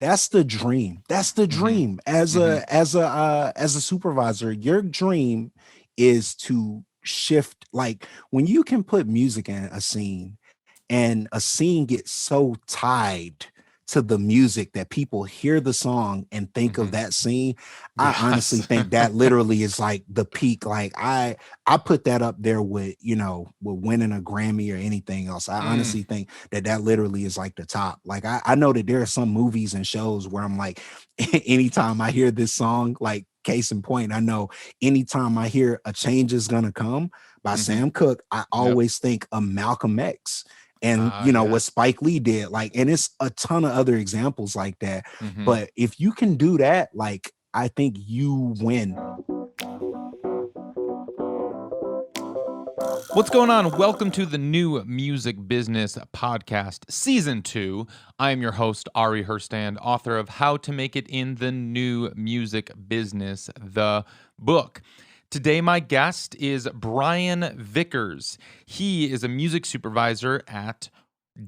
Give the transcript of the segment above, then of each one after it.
That's the dream. That's the Mm-hmm. dream. As Mm-hmm. a supervisor, your dream is to shift. Like when you can put music in a scene, and a scene gets so tied to the music that people hear the song and think of Mm-hmm. that scene. I honestly Yes. think that literally is like the peak. Like I put that up there with, with winning a Grammy or anything else. I Mm. honestly think that literally is like the top. Like I know that there are some movies and shows where I'm like, anytime I hear this song, like case in point, I know anytime I hear A Change Is Gonna Come by Mm-hmm. Sam Cooke, I Yep. always think of Malcolm X and what Yes. Spike Lee did. Like, and it's a ton of other examples like that. Mm-hmm. But if you can do that, like, I think you win. What's going on? Welcome to the New Music Business Podcast, Season 2. I am your host, Ari Herstand, author of How to Make It in the New Music Business, the book. Today, my guest is Brian Vickers. He is a music supervisor at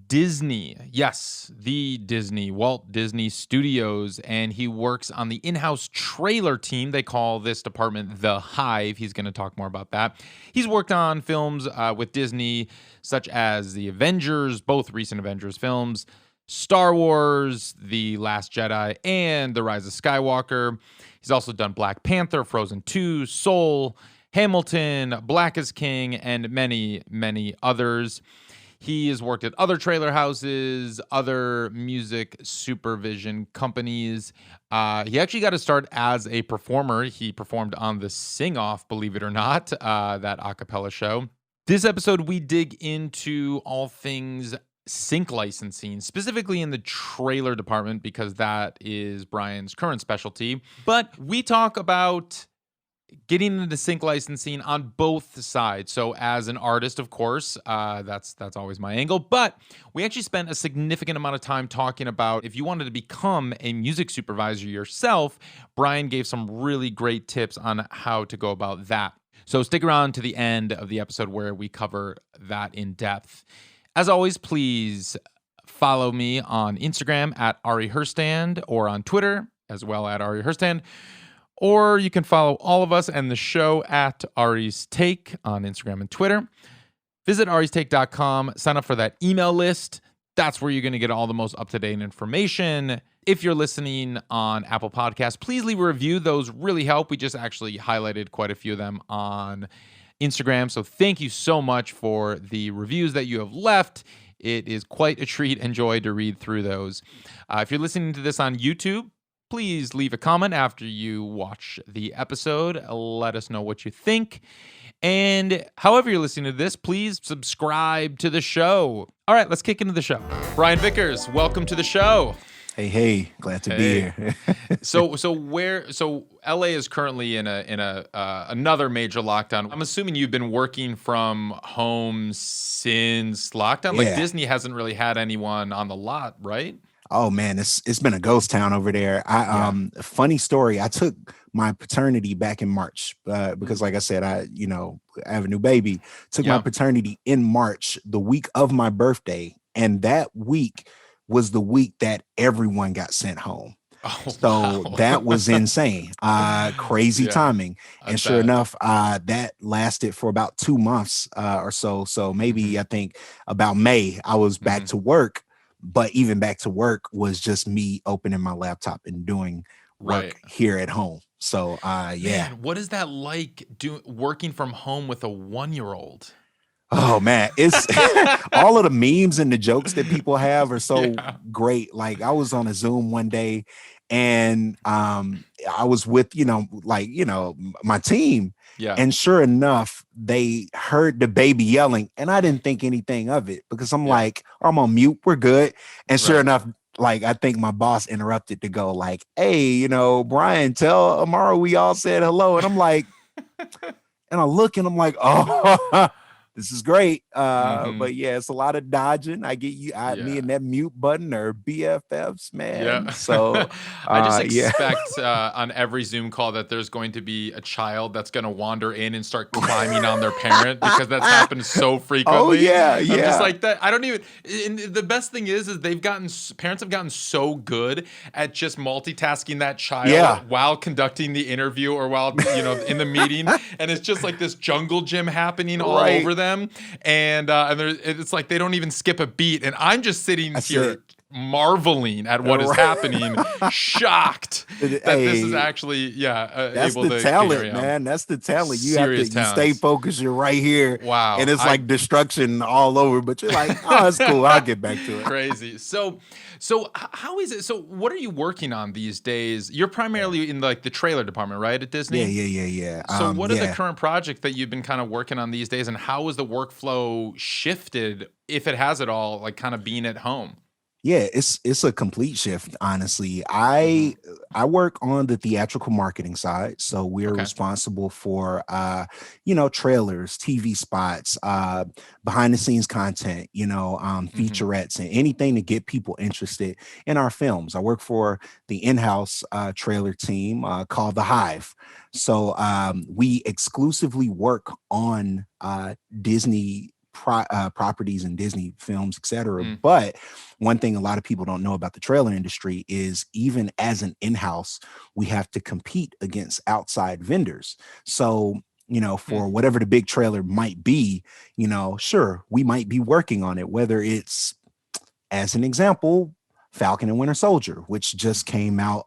Disney. Yes, the Disney, Walt Disney Studios. And he works on the in-house trailer team. They call this department the Hive. He's going to talk more about that. He's worked on films with Disney, such as the Avengers, both recent Avengers films, Star Wars, The Last Jedi, and The Rise of Skywalker. He's also done Black Panther, Frozen 2, Soul, Hamilton, Black is King, and many, many others. He has worked at other trailer houses, other music supervision companies. He actually got to start as a performer. He performed on the Sing Off, believe it or not, that a cappella show. This episode, we dig into all things sync licensing, specifically in the trailer department, because that is Brian's current specialty. But we talk about getting into sync licensing on both sides. So as an artist, of course, that's always my angle. But we actually spent a significant amount of time talking about if you wanted to become a music supervisor yourself. Brian gave some really great tips on how to go about that. So stick around to the end of the episode where we cover that in depth. As always, please follow me on Instagram at Ari Herstand or on Twitter as well at Ari Herstand. Or you can follow all of us and the show at Ari's Take on Instagram and Twitter. Visit aristake.com, sign up for that email list. That's where you're going to get all the most up-to-date information. If you're listening on Apple Podcasts, please leave a review. Those really help. We just actually highlighted quite a few of them on Instagram. So thank you so much for the reviews that you have left. It is quite a treat and joy to read through those. If you're listening to this on YouTube, please leave a comment after you watch the episode. Let us know what you think. And however you're listening to this, please subscribe to the show. All right, let's kick into the show. Brian Vickers, welcome to the show. Hey, glad to be here. So LA is currently in another major lockdown. I'm assuming you've been working from home since lockdown. Like Yeah. Disney hasn't really had anyone on the lot, right? Oh man, it's been a ghost town over there. Funny story. I took my paternity back in March because, like I said, I have a new baby. Took my paternity in March, the week of my birthday, and that week was the week that everyone got sent home. Oh, So wow. that was insane. Crazy Yeah, timing. I And sure bet. enough, that lasted for about 2 months or so. So maybe I think about May, I was back to work. But even back to work was just me opening my laptop and doing work Right. here at home. So Man, what is that like working from home with a 1-year-old? Oh man, it's all of the memes and the jokes that people have are so Yeah. great. Like I was on a Zoom one day and I was with, my team. Yeah. And sure enough, they heard the baby yelling, and I didn't think anything of it because I'm Yeah. like, I'm on mute, we're good. And sure Right. enough, like I think my boss interrupted to go like, hey, Brian, tell Amara we all said hello. And I'm like, and I look and I'm like, oh, this is great. Mm-hmm. But yeah, it's a lot of dodging. I get you, me Yeah. and that mute button are BFFs, Yeah. man. So I just yeah. expect on every Zoom call that there's going to be a child that's going to wander in and start climbing on their parent because that's happened so Oh frequently. yeah, I'm just yeah. like that. I don't even. And the best thing is parents have gotten so good at just multitasking that Yeah. child while conducting the interview or while in the meeting, and it's just like this jungle gym happening all Right. over them, and it's like they don't even skip a beat, and I'm just sitting That's it. here marveling at what is Right. happening, shocked that this is Hey, actually that's able the to talent, carry on. man. That's the talent. Serious You stay talents. focused. You're right here, and Wow, it's I like destruction all over. But you're like, oh, it's cool. I'll get back to it. crazy. So how is it? So what are you working on these days? You're Yeah, primarily in like the trailer department, right, at yeah, Disney? yeah, yeah, yeah. So what are the Yeah. current projects that you've been kind of working on these days, and how is the workflow shifted, if it has at all, like kind of being at home? Yeah, it's a complete shift, honestly. Mm-hmm. I work on the theatrical marketing side, so we're Okay. responsible for trailers, TV spots, behind the scenes content, Mm-hmm. featurettes and anything to get people interested in our films. I work for the in-house trailer team called the Hive. So we exclusively work on Disney properties and Disney films, etc. Mm. But one thing a lot of people don't know about the trailer industry is even as an in-house, we have to compete against outside vendors. So, Mm. for whatever the big trailer might be, sure, we might be working on it, whether it's, as an example, Falcon and Winter Soldier, which just Mm-hmm. came out.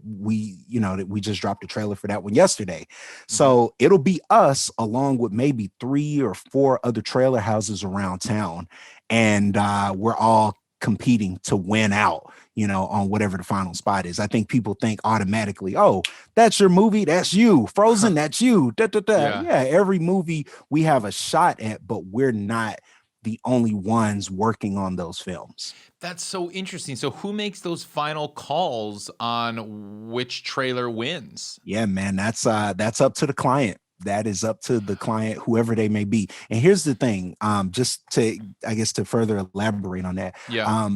We just dropped a trailer for that one yesterday. Mm-hmm. So it'll be us along with maybe 3 or 4 other trailer houses around town. And we're all competing to win out, on whatever the final spot is. I think people think automatically, oh, that's your movie, that's you. Frozen, that's you. Da, da, da. Yeah. Yeah, every movie we have a shot at, but we're not the only ones working on those films. That's so interesting. So who makes those final calls on which trailer wins? Yeah, man, that's up to the client. That is up to the client, whoever they may be. And here's the thing, just to, I guess, to further elaborate on that, Yeah.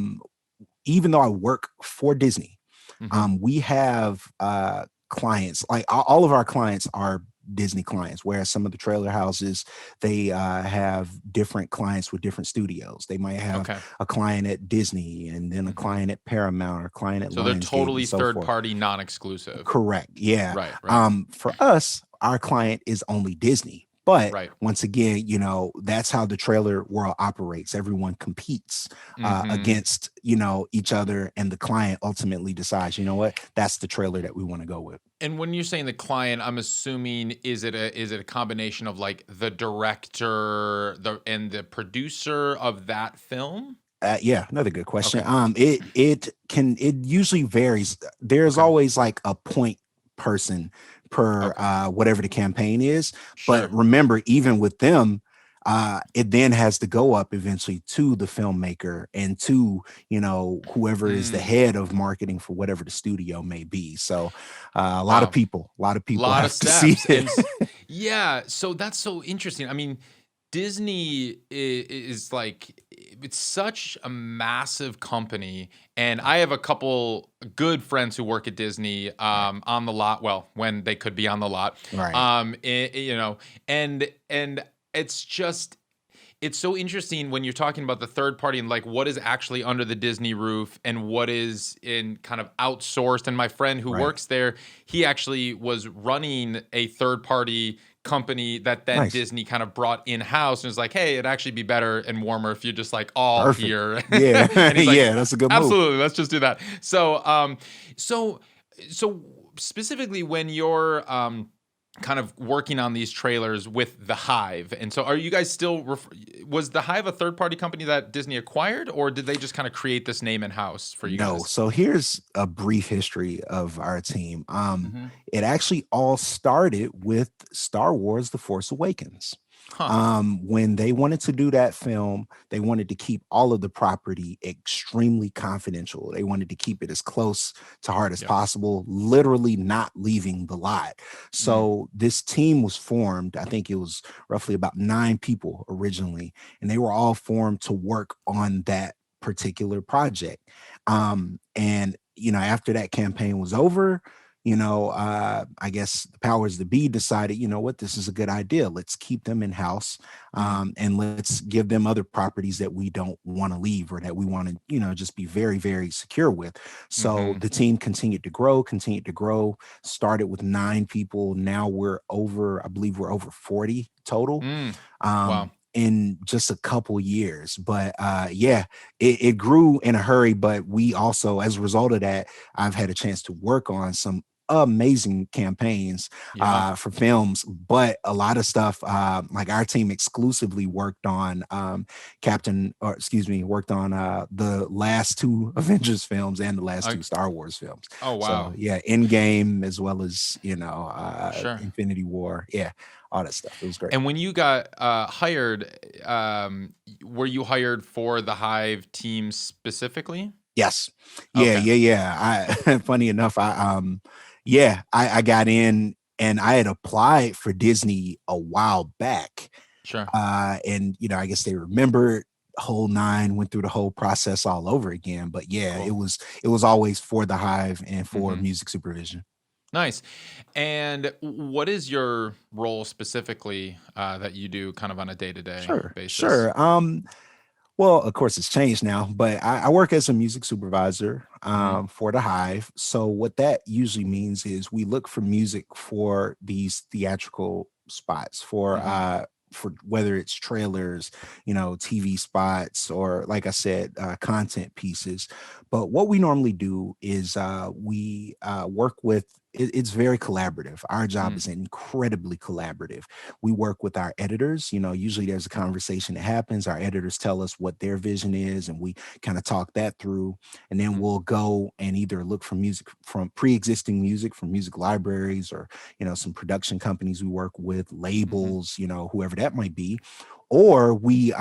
even though I work for Disney, Mm-hmm. we have clients, like all of our clients are Disney clients, whereas some of the trailer houses, they have different clients with different studios. They might have Okay. a client at Disney and then a Mm-hmm. client at Paramount or a client at So they're Lionsgate and totally so third forth. party, non-exclusive. Correct. Yeah. Right. Right. For us, our client is only Disney. But Right. once again, that's how the trailer world operates. Everyone competes Mm-hmm. against, each other, and the client ultimately decides, you know what, that's the trailer that we want to go with. And when you're saying the client, I'm assuming is it a combination of like the director, and the producer of that film? Yeah, another good question. Okay. It usually varies. There's Okay. always like a point person per Okay. whatever the campaign is. But Sure. remember, even with them, it then has to go up eventually to the filmmaker and to whoever is the Mm. head of marketing for whatever the studio may be. So a Wow. lot of people Lot of have to see steps. it. Yeah, so that's so interesting. I mean, Disney is like, it's such a massive company, and I have a couple good friends who work at Disney on the lot, well, when they could be on the lot. Right. And it's just, it's so interesting when you're talking about the third party and like what is actually under the Disney roof and what is in kind of outsourced. And my friend who Right. works there, he actually was running a third party company that then Nice. Disney kind of brought in house and was like, hey, it'd actually be better and warmer if you're just like all Perfect. here. Yeah. And he's like, Yeah, that's a good move. absolutely, let's just do that. So specifically when you're kind of working on these trailers with the Hive, and so are you guys still was the Hive a third party company that Disney acquired, or did they just kind of create this name in house for you No. guys? So here's a brief history of our team. Mm-hmm. It actually all started with Star Wars: The Force Awakens. Huh. When they wanted to do that film, they wanted to keep all of the property extremely confidential. They wanted to keep it as close to heart as Yep. possible, literally not leaving the lot. Mm. So this team was formed. I think it was roughly about 9 people originally, and they were all formed to work on that particular project. And after that campaign was over, I guess the powers that be decided, you know what, this is a good idea. Let's keep them in house, Mm. and let's give them other properties that we don't want to leave or that we want to, just be very, very secure with. So Mm-hmm. the team continued to grow, started with 9 people. Now I believe we're over 40 total. Mm. Wow. In just a couple years. But yeah, it grew in a hurry. But we also, as a result of that, I've had a chance to work on some amazing campaigns Yeah. for films, but a lot of stuff, like our team exclusively worked on worked on the last 2 Avengers films and the last I, 2 Star Wars films. oh, So wow. yeah, Endgame as well as Sure. Infinity War. Yeah, all that stuff. It was great. And when you got hired, were you hired for the Hive team specifically? Yes. Yeah, Okay. yeah, yeah. I funny enough, I got in and I had applied for Disney a while back. Sure. And I guess they remembered whole 9, went through the whole process all over again. But yeah, it Cool. was it was always for the Hive and for Mm-hmm. music supervision. Nice. And what is your role specifically that you do kind of on a day-to-day Sure, basis? sure. Well, of course, it's changed now, but I work as a music supervisor Mm-hmm. for the Hive. So what that usually means is we look for music for these theatrical spots Mm-hmm. for whether it's trailers, TV spots, or like I said, content pieces. But what we normally do is we work with. It's very collaborative. Our job Mm. is incredibly collaborative. We work with our editors. Usually there's a conversation that happens. Our editors tell us what their vision is, and we kind of talk that through. And then Mm-hmm. we'll go and either look for music from pre-existing music from music libraries, or some production companies we work with, Mm-hmm. labels, whoever that might be, or we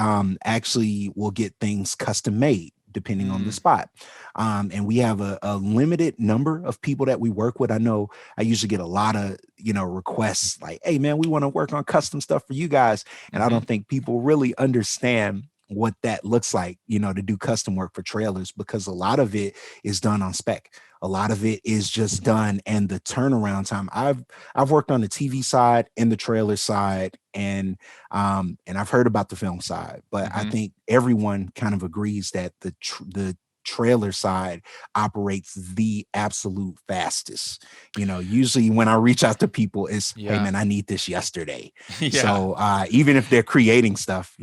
actually will get things custom made depending on the Mm. spot. And we have a limited number of people that we work with. I know I usually get a lot of, requests like, hey man, we want to work on custom stuff for you guys. And I Mm-hmm. don't think people really understand what that looks like, to do custom work for trailers, because a lot of it is done on spec. A lot of it is just done, and the turnaround time. I've worked on the TV side and the trailer side, and I've heard about the film side, but I Mm-hmm. think everyone kind of agrees that the trailer side operates the absolute fastest. Usually when I reach out to people, it's, hey Yeah. man, I need this yesterday. Yeah. So even if they're creating stuff.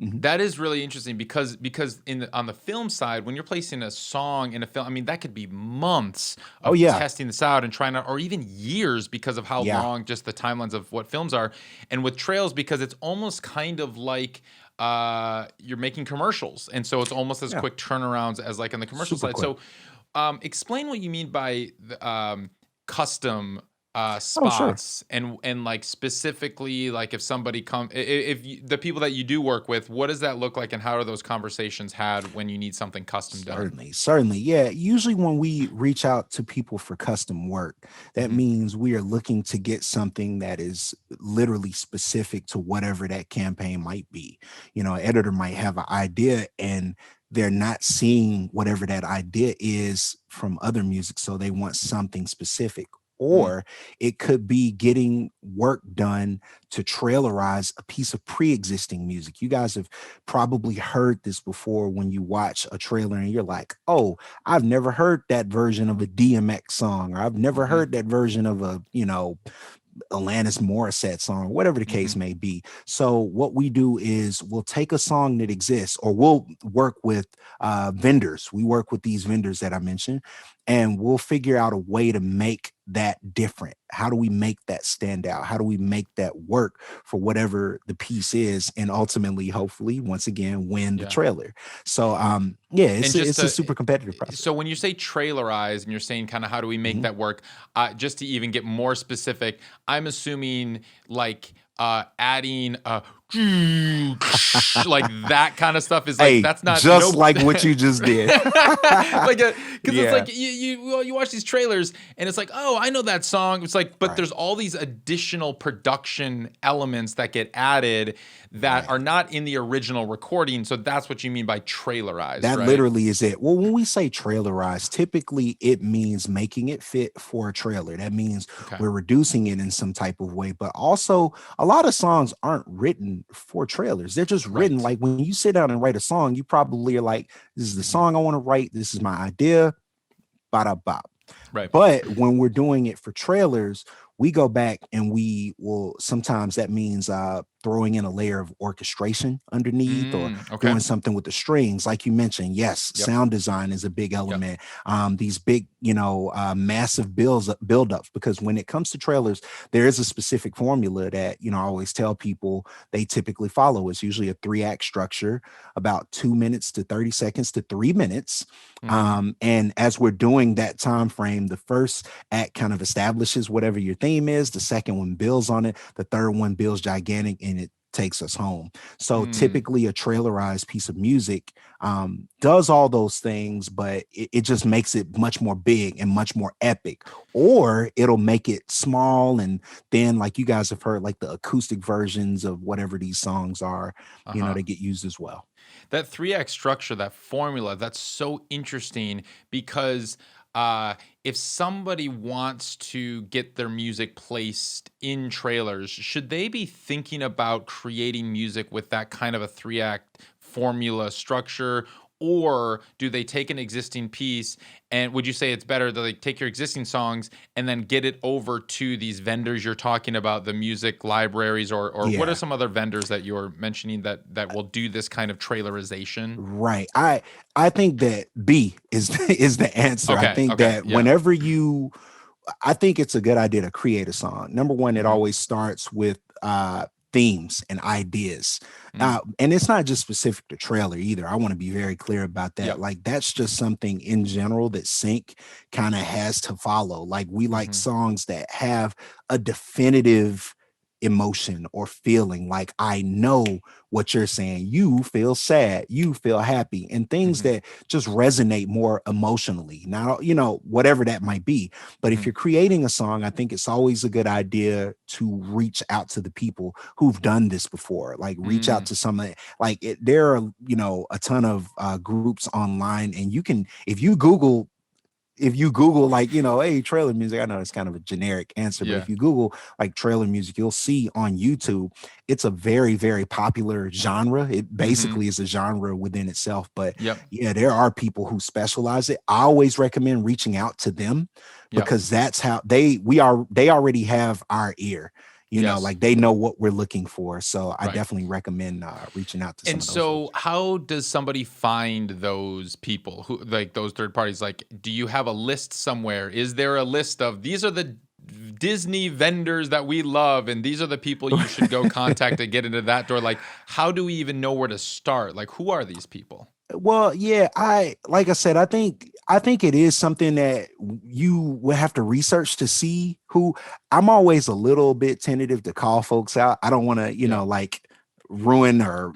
Mhm. That is really interesting because on the film side, when you're placing a song in a film, I mean that could be months Oh of yeah, testing this out and trying to, or even years because of how yeah, long just the timelines of what films are. And with trails, because it's almost kind of like you're making commercials, and so it's almost as yeah, quick turnarounds as like on the commercial super side. quick. So, explain what you mean by custom Oh sure. spots, and like specifically, like if somebody if the people that you do work with, what does that look like, and how are those conversations had when you need something custom done? Certainly, certainly. Yeah. Usually, when we reach out to people for custom work, that Hmm. means we are looking to get something that is literally specific to whatever that campaign might be. An editor might have an idea and they're not seeing whatever that idea is from other music. So they want something specific. Mm. Or it could be getting work done to trailerize a piece of pre existing music. You guys have probably heard this before when you watch a trailer and you're like, oh, I've never heard that version of a DMX song, or I've never Hmm. heard that version of a, Alanis Morissette song, whatever the case Hmm. may be. So what we do is we'll take a song that exists, or we'll work with vendors. We work with these vendors that I mentioned, and we'll figure out a way to make that different. How do we make that stand out? How do we make that work for whatever the piece is, and ultimately, hopefully, once again, win the Yeah. trailer? So yeah, And it's a super competitive process. so when you say trailerize and you're saying kind of how do we make Mhm. that work, just to even get more specific, I'm assuming like adding like that kind of stuff is like Hey, that's not just like what you just did. like because it's Yeah. like you watch these trailers and it's like, oh, I know that song. It's like, but Right. there's all these additional production elements that get added that Right. are not in the original recording. So that's what you mean by trailerized, That right? literally is it. Well, when we say trailerized, typically it means making it fit for a trailer. That means Okay. we're reducing it in some type of way. But also, a lot of songs aren't written for trailers. They're just written Right. like when you sit down and write a song, you probably are like, this is the Mhm. song I want to write. This is my idea. Bada bop. Right. But when we're doing it for trailers, we go back and we will sometimes that means throwing in a layer of orchestration underneath or Okay. doing something with the strings. Like you mentioned, yes, Yep. sound design is a big Yep. element. These big, massive buildups, because when it comes to trailers, there is a specific formula that, I always tell people they typically follow. It's usually a 3-act structure, about 2 minutes to 30 seconds to 3 minutes. And as we're doing that time frame, the first act kind of establishes whatever your theme is, the second one builds on it, the third one builds gigantic, and it takes us home. So typically a trailerized piece of music does all those things, but it just makes it much more big and much more epic. Or it'll make it small and then, like you guys have heard, like the acoustic versions of whatever these songs are, they get used as well. That 3x structure, that formula, that's so interesting because if somebody wants to get their music placed in trailers, should they be thinking about creating music with that kind of a 3-act formula structure? Or do they take an existing piece, and would you say it's better to like take your existing songs and then get it over to these vendors you're talking about, the music libraries, or what are Yeah. some other vendors that you're mentioning that will do this kind of trailerization? Right. I think that B is is the answer. I Okay, think okay, that yeah. whenever I think it's a good idea to create a song. Number one, it Mhm, always starts with themes and ideas. mm, And it's not just specific to trailer either. I want to be very clear about that. yep, Like that's just something in general that sync kind of has to follow. Like we like mhm, songs that have a definitive emotion or feeling. Like I know what you're saying. You feel sad, you feel happy, and things mhm, that just resonate more emotionally. Now, whatever that might be. But if mhm, you're creating a song, I think it's always a good idea to reach out to the people who've done this before. Like reach out mm, to some of there are, a ton of groups online, and you can, if you Google like, hey, trailer music, I know it's kind of a generic answer, but yeah, if you Google like trailer music, you'll see on YouTube, it's a very, very popular genre. It mhm, basically is a genre within itself. But yep, yeah, there are people who specialize it. I always recommend reaching out to them yep, because that's how they already have our ear. yes, Like they know what we're looking for. So I right. definitely recommend reaching out to some And of those so folks. how does somebody find those people who like those third parties? Like, do you have a list somewhere? Is there a list of these are the Disney vendors that we love and these are the people you should go contact to get into that door? Like, how do we even know where to start? Like, who are these people? Well, yeah, like I said, I think it is something that you will have to research to see who. I'm always a little bit tentative to call folks out. I don't want to, Yeah. like ruin or,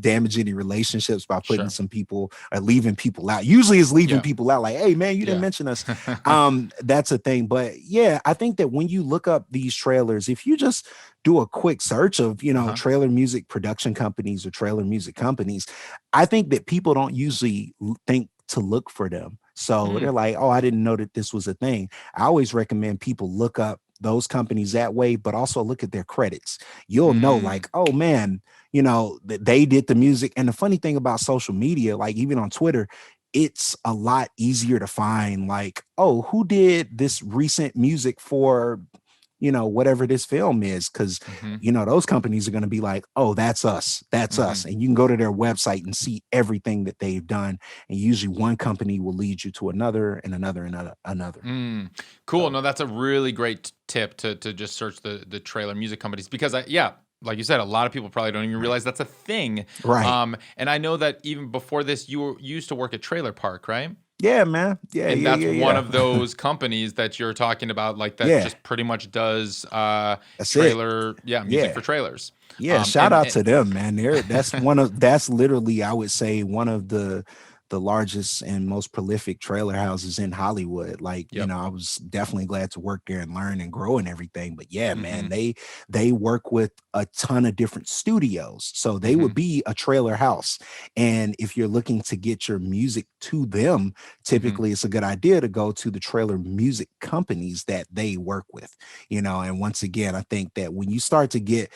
damage any relationships by putting Sure. some people or leaving people out. Usually it's leaving Yeah. people out like, hey man, you didn't Yeah. mention us. That's a thing. But yeah, I think that when you look up these trailers, if you just do a quick search of, Uh-huh. trailer music production companies or trailer music companies, I think that people don't usually think to look for them. So they're Mm, like, oh, I didn't know that this was a thing. I always recommend people look up those companies that way, but also look at their credits. You'll know, mm, like, oh man, that they did the music. And the funny thing about social media, like even on Twitter, it's a lot easier to find, like, oh, who did this recent music for, whatever this film is, because mhm, those companies are going to be like, oh, that's us, mhm. and you can go to their website and see everything that they've done, and usually one company will lead you to another and another and another. Mm, cool. So No, that's a really great tip to just search the trailer music companies because yeah, like you said, a lot of people probably don't even right, realize that's a thing. right. And I know that even before this, you used to work at Trailer Park, right? Yeah, man. Yeah, And yeah, that's one yeah, of yeah. those companies that you're talking about, like that Yeah, just pretty much does that's it. trailer, yeah, music Yeah. for trailers. Yeah, shout And out to them, man. That's literally, I would say, one of the largest and most prolific trailer houses in Hollywood. Like, yep. I was definitely glad to work there and learn and grow and everything. But yeah, man, Mm-hmm. they work with a ton of different studios. So they Mm-hmm. would be a trailer house. And if you're looking to get your music to them, Mm-hmm. typically it's a good idea to go to the trailer music companies that they work with. And once again, I think that when you start to get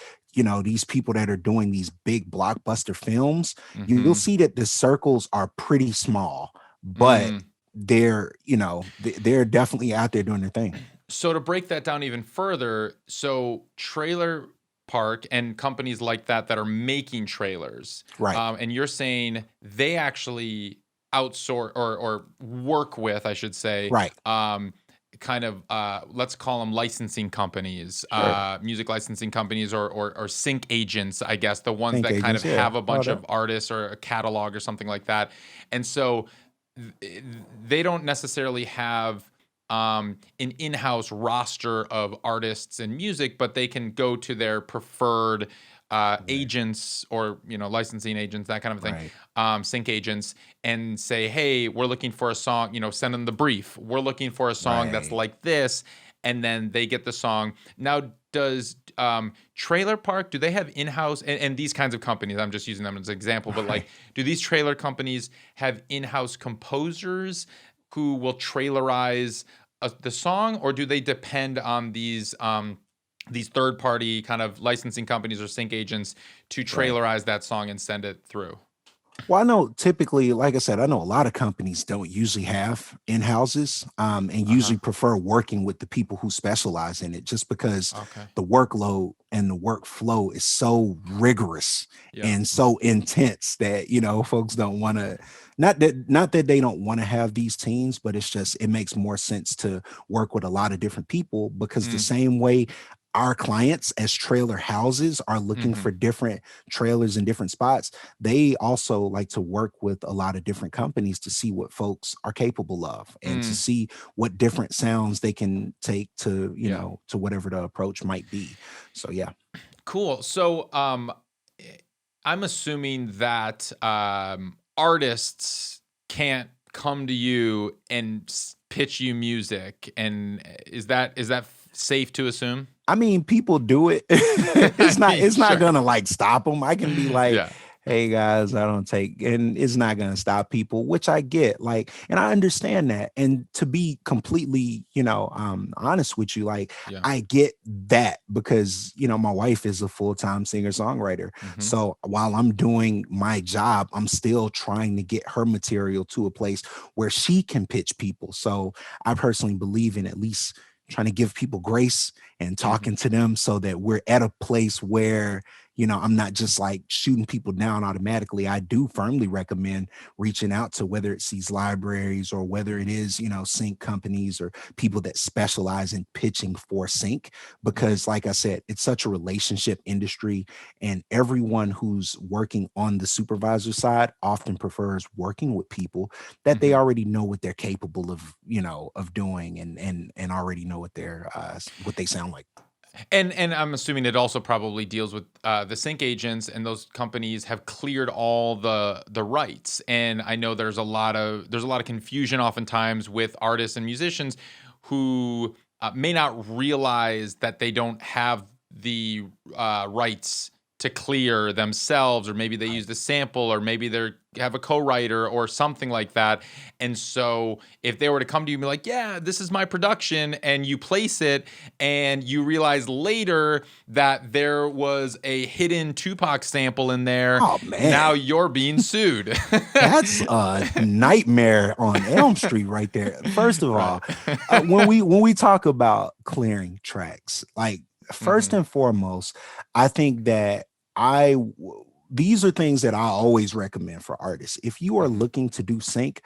these people that are doing these big blockbuster films, you'll Mm-hmm. see that the circles are pretty small, but Mm. they're definitely out there doing their thing. So to break that down even further, so trailer park and companies like that are making trailers, Right. and you're saying they actually outsource or work with, I should say, Right. kind of let's call them licensing companies, Sure. music licensing companies, or sync agents, I guess, the ones Think that kind agents. of Yeah. have a All bunch that. of artists or a catalog or something like that. And so they don't necessarily have an in-house roster of artists and music, but they can go to their preferred Right. agents, or licensing agents, that kind of thing, Right. sync agents, and say, hey, we're looking for a song, send them the brief, we're looking for a song that's Right. like this, and then they get the song. Now, does trailer park, do they have in-house, and these kinds of companies, I'm just using them as an example, but like, Right. do these trailer companies have in-house composers who will trailerize the song, or do they depend on these third-party kind of licensing companies or sync agents to Right. trailerize that song and send it through? Well, I know typically, like I said, I know a lot of companies don't usually have in-houses, and Uh-huh. usually prefer working with the people who specialize in it, just because Okay. the workload and the workflow is so rigorous Yeah. and so intense that folks don't want to. Not that they don't want to have these teams, but it's just it makes more sense to work with a lot of different people, because the Mm. same way our clients as trailer houses are looking Mhm. for different trailers in different spots, they also like to work with a lot of different companies to see what folks are capable of and to Mm. see what different sounds they can take to, Yeah. to whatever the approach might be. So yeah. Cool. So, I'm assuming that artists can't come to you and pitch you music, and is that safe to assume? I mean, people do it. I it's not mean, it's not sure. gonna like stop them. I can be like, Yeah. hey guys, I don't take, and it's not gonna stop people, which I get. Like, and I understand that. And to be completely, honest with you, like Yeah. I get that, because my wife is a full-time singer-songwriter. Mhm. So while I'm doing my job, I'm still trying to get her material to a place where she can pitch people. So I personally believe in at least trying to give people grace and Mhm. talking to them, so that we're at a place where I'm not just like shooting people down automatically. I do firmly recommend reaching out to, whether it's these libraries or whether it is sync companies or people that specialize in pitching for sync, Mhm. because like I said, it's such a relationship industry, and everyone who's working on the supervisor side often prefers working with people that they Mhm. already know what they're capable of doing, and already know what they sound like. And I'm assuming it also probably deals with the sync agents, and those companies have cleared all the rights. And I know there's a lot of confusion oftentimes with artists and musicians who may not realize that they don't have the rights to clear themselves, or maybe they Right. used a sample, or maybe they have a co-writer or something like that. And so if they were to come to you and be like, yeah, this is my production, and you place it, and you realize later that there was a hidden Tupac sample in there, Oh now man, you're being sued. that's a nightmare on Elm Street right there. First of Right. all, when we talk about clearing tracks, like first Hmm. and foremost, I think that these are things that I always recommend for artists. If you are Hmm. looking to do sync,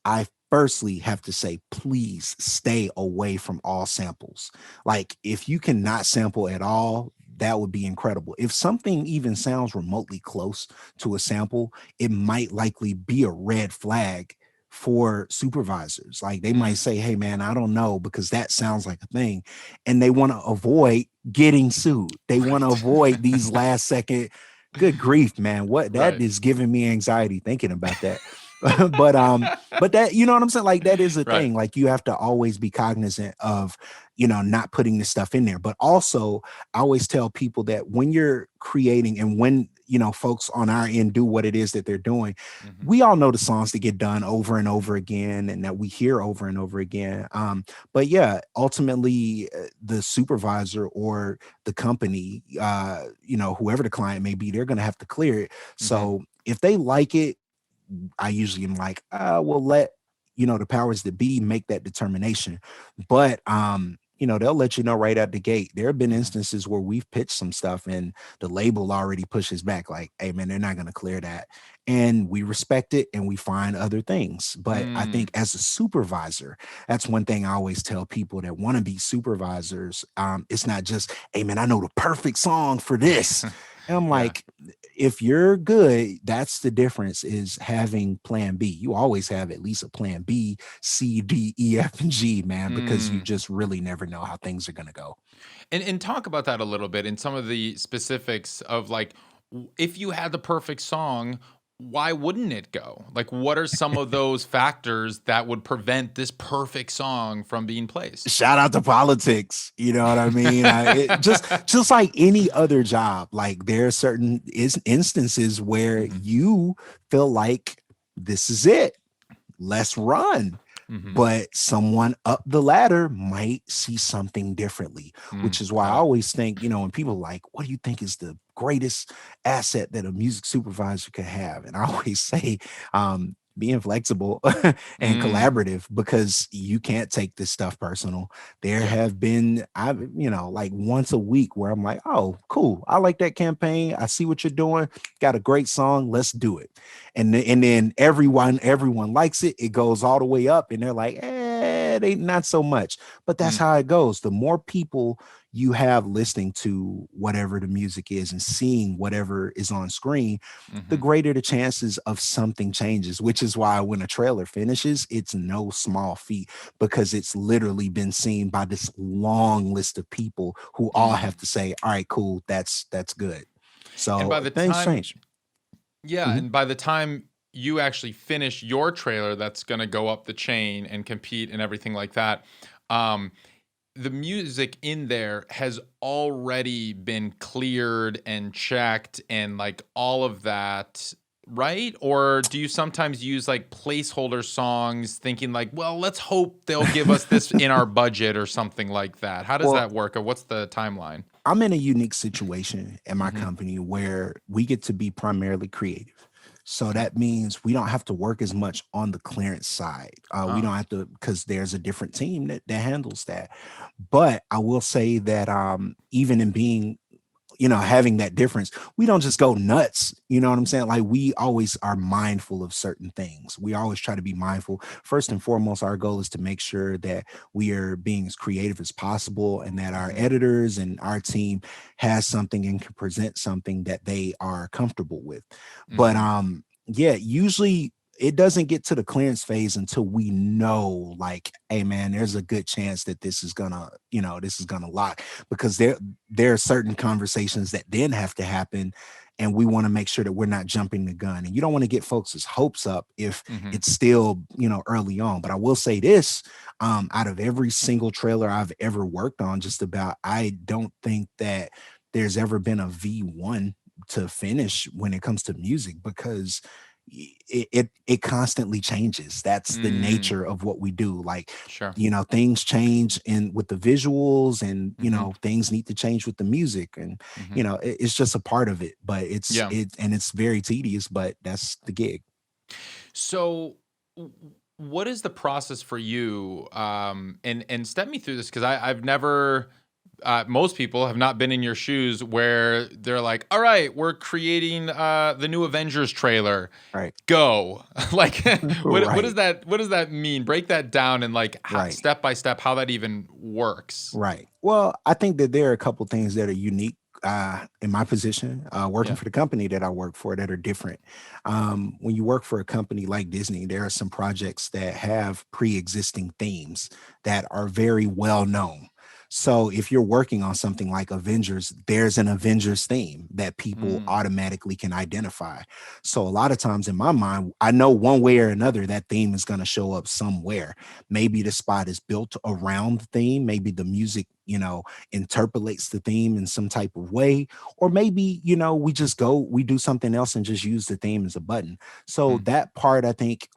I firstly have to say, please stay away from all samples. Like, if you cannot sample at all, that would be incredible. If something even sounds remotely close to a sample, it might likely be a red flag for supervisors. Like they might Mm. say, hey man, I don't know, because that sounds like a thing. And they want to avoid getting sued. They want to Right. avoid these last second. Good grief, man. What that Right. is giving me anxiety thinking about that. But that, you know what I'm saying? Like that is a Right. thing. Like you have to always be cognizant of, not putting this stuff in there. But also I always tell people that when you're creating and when, folks on our end do what it is that they're doing, Mhm. we all know the songs that get done over and over again and that we hear over and over again. But yeah, ultimately, the supervisor or the company, whoever the client may be, they're going to have to clear it. Mhm. So if they like it, I usually am like, we'll let the powers that be make that determination. But they'll let you know right out the gate. There have been Mhm. instances where we've pitched some stuff and the label already pushes back, like, hey man, they're not gonna clear that. And we respect it and we find other things. But I Mm. think as a supervisor, that's one thing I always tell people that want to be supervisors. It's not just, hey man, I know the perfect song for this. And I'm Yeah. like, if you're good, that's the difference, is having plan B. You always have at least a plan B, C, D, E, F, and G, man, because you Mm. just really never know how things are going to go. And talk about that a little bit in some of the specifics of like if you had the perfect song, why wouldn't it go? Like what are some of those factors that would prevent this perfect song from being placed? Shout out to politics. You know what I mean? Just like any other job, like there are certain instances where Mhm. you feel like this is it. Let's run. Mhm. But someone up the ladder might see something differently, which is why I Got it. always think, when people are like, what do you think is the greatest asset that a music supervisor could have? And I always say, being flexible and Mm. collaborative, because you can't take this stuff personal. There Yeah. have been, like once a week where I'm like, oh, cool. I like that campaign. I see what you're doing. Got a great song. Let's do it. And then everyone likes it. It goes all the way up, and they're like, they not so much. But that's Mm. how it goes. The more people you have listening to whatever the music is and seeing whatever is on screen, the Mhm. greater the chances of something changes. Which is why when a trailer finishes, it's no small feat, because it's literally been seen by this long list of people who all have Mm. to say, all right, cool, that's good. And by So the things time change. Yeah, Mhm. and by the time you actually finish your trailer that's gonna go up the chain and compete and everything like that, um, the music in there has already been cleared and checked and, like, all of that, right? Or do you sometimes use, like, placeholder songs thinking like, "Well, let's hope they'll give us this in our budget," or something like that? How does Well, that work, or what's the timeline? I'm in a unique situation in my Mhm, company where we get to be primarily creative. So mhm. that means we don't have to work as much on the clearance side. We Ah, don't have to, because there's a different team that handles that. But I will say that even in being, having that difference, we don't just go nuts. You know what I'm saying? Like we always are mindful of certain things. We always try to be mindful. First and foremost, our goal is to make sure that we are being as creative as possible and that our mhm, editors and our team has something and can present something that they are comfortable with. But mhm, yeah, usually it doesn't get to the clearance phase until we know, like, hey man, there's a good chance that this is gonna lock, because there are certain conversations that then have to happen, and we want to make sure that we're not jumping the gun, and you don't want to get folks' hopes up if mhm. it's still early on. But I will say this, out of every single trailer I've ever worked on, just about, I don't think that there's ever been a V1 to finish when it comes to music, because it constantly changes. That's the Mm, nature of what we do. Like, sure. things change in with the visuals, and Mhm, things need to change with the music, and mhm. it's just a part of it. But Yeah. it's very tedious, but that's the gig. So, what is the process for you? And step me through this because I've never. Most people have not been in your shoes where they're like, "All right, we're creating the new Avengers trailer. Right. Go!" Like, what does Right. that mean? Break that down and like Right. step by step how that even works. Right. Well, I think that there are a couple things that are unique in my position, working Yeah. for the company that I work for that are different. When you work for a company like Disney, there are some projects that have pre-existing themes that are very well known. So if you're working on something like Avengers, there's an Avengers theme that people Mm, automatically can identify. So a lot of times in my mind, I know one way or another that theme is going to show up somewhere. Maybe the spot is built around the theme. Maybe the music, interpolates the theme in some type of way. Or maybe, we do something else and just use the theme as a button. So mm, that part, I think,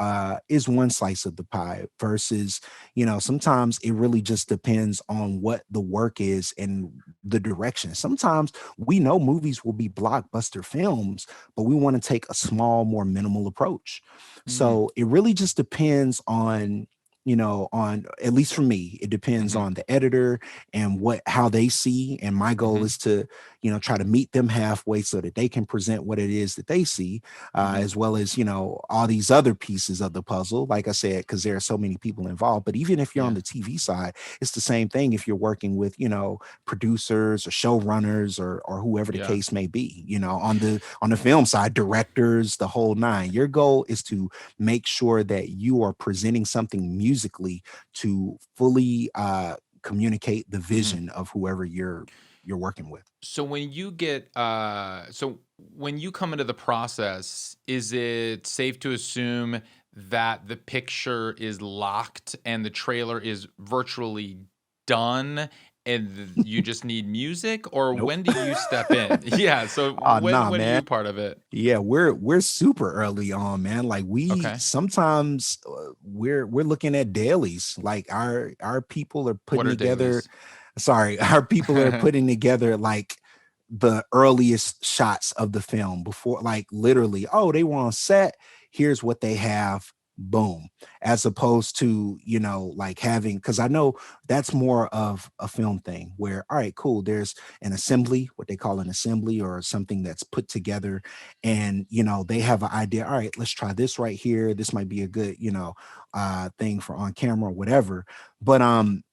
is one slice of the pie versus, sometimes it really just depends on what the work is and the direction. Sometimes we know movies will be blockbuster films, but we want to take a small, more minimal approach. mm, So it really just depends on, on, at least for me, it depends mhm, on the editor and how they see. And my goal mhm, is to, try to meet them halfway so that they can present what it is that they see, mhm. as well as, all these other pieces of the puzzle, like I said, because there are so many people involved. But even if you're on Yeah. the TV side, it's the same thing if you're working with, producers or showrunners or whoever the Yeah. case may be, on the film side, directors, the whole nine. Your goal is to make sure that you are presenting something musically to fully communicate the Mhm. vision of whoever you're working with. So when you come into the process, is it safe to assume that the picture is locked and the trailer is virtually done and you just need music, or Nope. when do you step in? Yeah, so Oh when nah, when are man. you part of it? Yeah, we're super early on, man. Like we Okay. sometimes we're looking at dailies. Like our people are What putting are together. dailies? Sorry, our people are putting together like the earliest shots of the film before, like literally, oh, they were on set. Here's what they have. Boom. As opposed to, like having, because I know that's more of a film thing where, all right, cool. There's an assembly, what they call an assembly or something that's put together. And, they have an idea. All right, let's try this right here. This might be a good, thing for on camera or whatever. But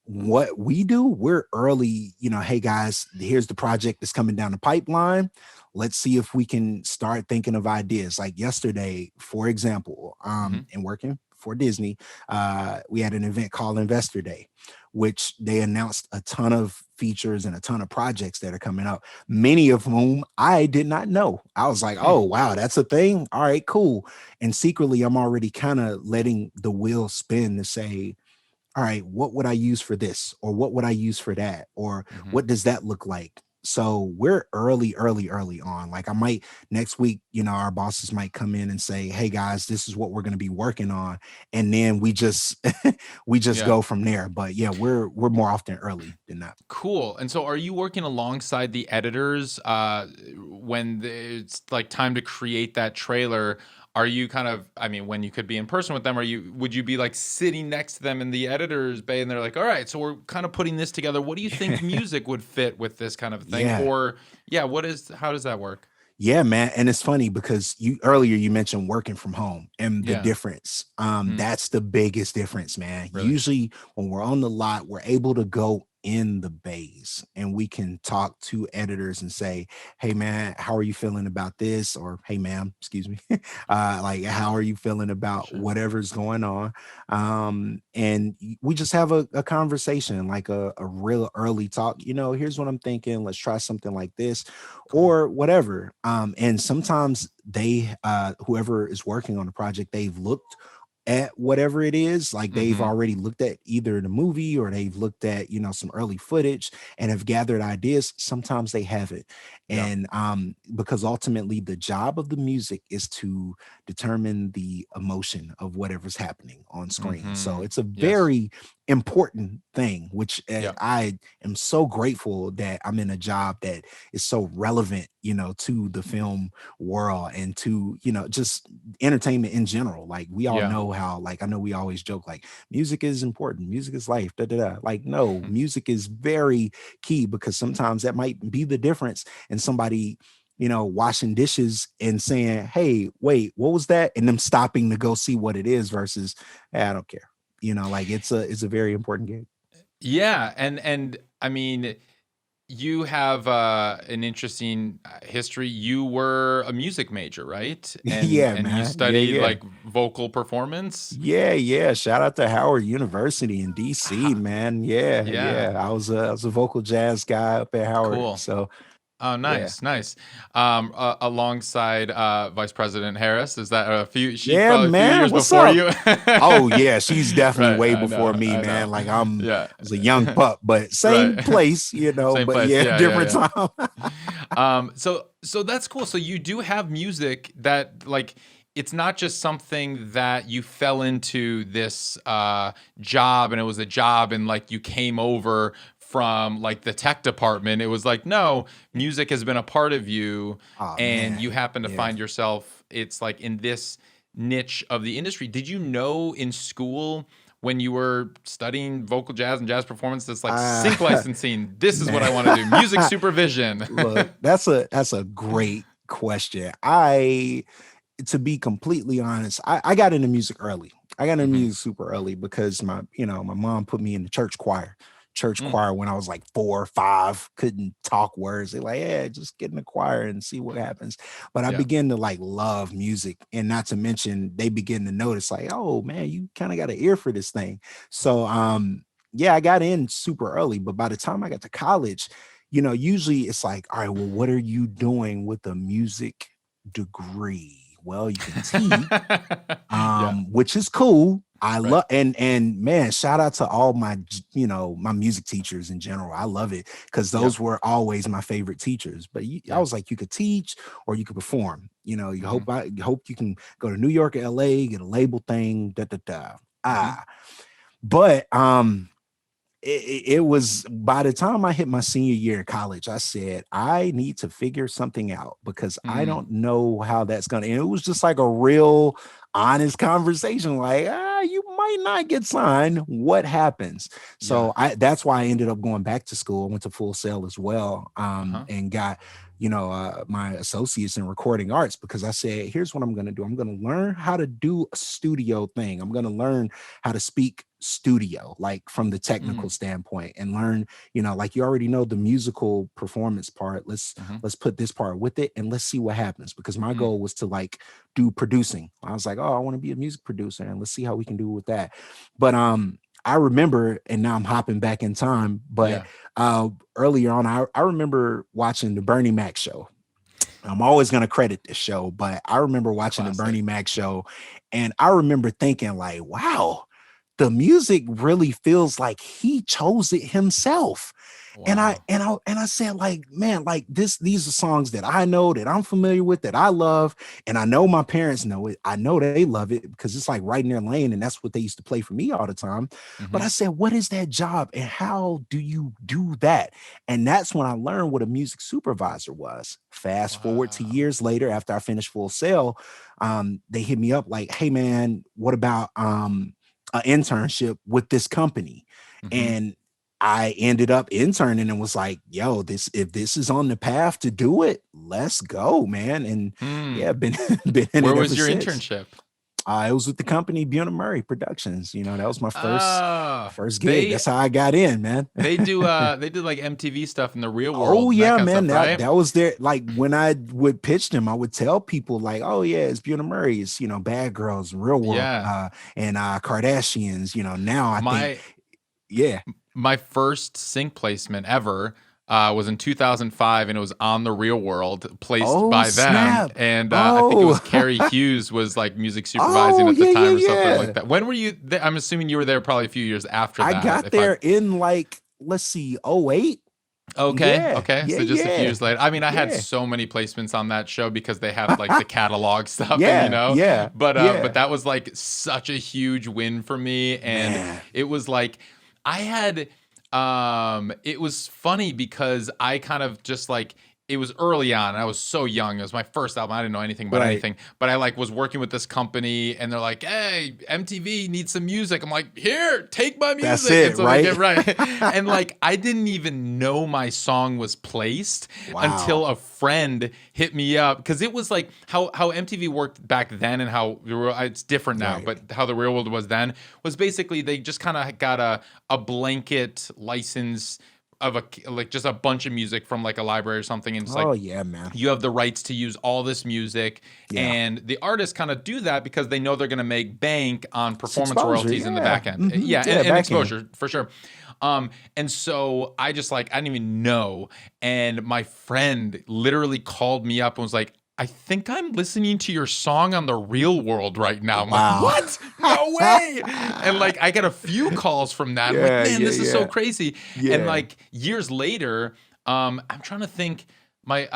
what we do, we're early, hey guys, here's the project that's coming down the pipeline. Let's see if we can start thinking of ideas. Like yesterday, for example, Mhm. and working for Disney, we had an event called Investor Day, which they announced a ton of features and a ton of projects that are coming up, many of whom I did not know. I was like, oh wow, that's a thing. All right, cool. And secretly, I'm already kind of letting the wheel spin to say, all right, what would I use for this? Or what would I use for that? Or Mhm. what does that look like? So we're early, early, early on. Like I might next week, our bosses might come in and say, hey guys, this is what we're going to be working on. And then we just we just Yeah. go from there. But yeah, we're more often early than not. Cool. And so are you working alongside the editors when it's like time to create that trailer? Are you kind of, I mean, when you could be in person with them, would you be like sitting next to them in the editor's bay and they're like, all right, so we're kind of putting this together. What do you think music would fit with this kind of thing? Yeah. Or yeah, how does that work? Yeah, man. And it's funny because you mentioned working from home and the Yeah. difference. Hmm. That's the biggest difference, man. Really? Usually when we're on the lot, we're able to go in the bays and we can talk to editors and say, hey man, how are you feeling about this? Or hey ma'am, excuse me. Like how are you feeling about Sure. whatever's going on? And we just have a conversation, like a real early talk. Here's what I'm thinking. Let's try something like this Cool. or whatever. And sometimes whoever is working on the project, they've looked at whatever it is, like they've Hmm. already looked at either the movie or they've looked at, some early footage and have gathered ideas. Sometimes they haven't. Yeah. And because ultimately the job of the music is to determine the emotion of whatever's happening on screen. So Hmm. it's a Yes. very important thing, which Yeah. I am so grateful that I'm in a job that is so relevant, to the film world and to, just entertainment in general. Like we all Yeah. know how, like I know we always joke like music is important, music is life, da da da. Like no, music is very key because sometimes that might be the difference in somebody washing dishes and saying, hey, wait, what was that? And them stopping to go see what it is versus, I don't care. Like it's a very important game. Yeah, and I mean, you have an interesting history. You were a music major, right? And Yeah, you man. Yeah, studied yeah. like vocal performance. Yeah, yeah. Shout out to Howard University in DC, Ha- man. Yeah, yeah, yeah. I was a vocal jazz guy up at Howard. cool. So Oh, yeah. nice, nice. Alongside Vice President Harris, is that a few? She's Yeah, probably a few man. years What's before up? you. Oh yeah, she's definitely Right, way I before know, me, I know. man. Like Yeah, I was a young pup, but right. same place, you know, Same but place. yeah, Yeah, different yeah, time. yeah. So that's cool. So you do have music that like it's not just something that you fell into this job and it was a job and like you came over from like the tech department. It was like, no, music has been a part of you Oh and you man. happen to Yeah. find yourself, it's like in this niche of the industry. Did you know in school when you were studying vocal jazz and jazz performance that's like sync Uh licensing, this is what man. I want to do, music supervision? Look, that's a great question. I To be completely honest, I got into music early. I got into Hmm. music super early because my mom put me in the church Mm, choir when I was like 4 or 5, couldn't talk words. They're like, yeah, just get in the choir and see what happens. But I yeah. began to like love music. And not to mention they begin to notice, like, oh man, you kind of got an ear for this thing. So yeah, I got in super early, but by the time I got to college, usually it's like, all right, well, what are you doing with a music degree? Well, you can teach, Yeah. which is cool. I Right. love and man, shout out to all my music teachers in general. I love it because Yep. those were always my favorite teachers. But I Yeah. was like, you could teach or you could perform. Hmm. You hope you can go to New York or LA, get a label thing, da da da. Hmm. But it was by the time I hit my senior year in college, I said, I need to figure something out because I Mm. don't know how that's going to. And it was just like a real honest conversation like, you might not get signed. What happens? Yeah. So that's why I ended up going back to school. I went to Full Sail as well, Uh-huh. and got my associates in recording arts because I said, here's what I'm going to do. I'm going to learn how to do a studio thing. I'm going to learn how to speak studio, like from the technical Mm. standpoint, and learn, like you already know the musical performance part. Hmm. Let's put this part with it and let's see what happens. Because my Mm. goal was to like do producing. I was like, oh, I want to be a music producer and let's see how we can do with that. But I remember, and now I'm hopping back in time, but Yeah. earlier on, I remember watching the Bernie Mac show. I'm always going to credit this show, but I remember watching the Classic. Bernie Mac show and I remember thinking like, wow, the music really feels like he chose it himself. Wow. And I said, like, man, like these are songs that I know, that I'm familiar with, that I love, and I know my parents know it. I know they love it because it's like right in their lane, and that's what they used to play for me all the time. But Hmm. I said, what is that job, and how do you do that? And that's when I learned what a music supervisor was. Fast forward to Wow. years later, after I finished Full Sail, they hit me up like, hey man, what about an internship with this company? Hmm. And I ended up interning and was like, yo, if this is on the path to do it, let's go, man. And yeah, Hmm. been in Where it was ever your since. internship? It was with the company Buena Murray Productions. That was my Ah, first gig. they That's how I got in, man. they did like MTV stuff in the real Oh world and that yeah, kind of man. stuff, That right? that was their, like, when I would pitch them, I would tell people like, oh yeah, it's Buena Murray, it's Bad Girls, Real World, Yeah. and Kardashians. Now I think, My yeah. my first sync placement ever was in 2005 and it was on the real world placed Oh by them snap. and I think it was Oh, Carrie Hughes was like music supervising oh at the yeah, yeah, time or something like yeah. that. When were you I'm assuming you were there probably a few years after I that got if I there in like, let's see, '08. okay, Yeah, okay, yeah, so just a few yeah, years later. I mean, I had yeah. so many placements on that show because they had like the catalog stuff and Yeah, yeah, but yeah. that was like such a huge win for me and Man. it was like I had it was funny because I kind of just like it was early on. I was so young. It was my first album. I didn't know anything about Right. anything, but I like was working with this company and they're like, "Hey, MTV needs some music." I'm like, "Here, take my That's music." And it, so they right? get right. And like I didn't even know my song was placed until Wow. a friend hit me up because it was like how MTV worked back then and how it's different now, Right. but how the real world was then was basically they just kind of got a blanket license of like just a bunch of music from like a library or something, and it's like, Oh yeah, man. you have the rights to use all this music, Yeah. and the artists kind of do that because they know they're going to make bank on It's performance exposure. royalties in the Yeah. back end. Yeah, Yeah. and Back end. exposure for sure. And so I just like, I didn't even know. And my friend literally called me up and was like, I think I'm listening to your song on the real world right now. I'm like, Wow. what? No way. And like, I got a few calls from that. I'm like, Yeah. man, Yeah. this is so Yeah. crazy. Yeah. And like years later, I'm trying to think, my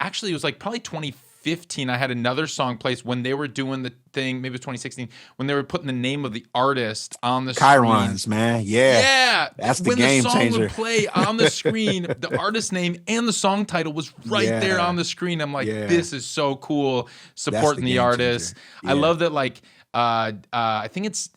actually it was like probably 2015. I had another song placed when they were doing the thing, maybe it was 2016, when they were putting the name of the artist on the Chirons, screen. man. Yeah. Yeah, That's the when game the song changer. would play on the screen, the artist name and the song title was right there Yeah. on the screen. I'm like, Yeah. this is so cool, That's supporting the the game artist. changer. I Yeah. love that. Like, I think it's.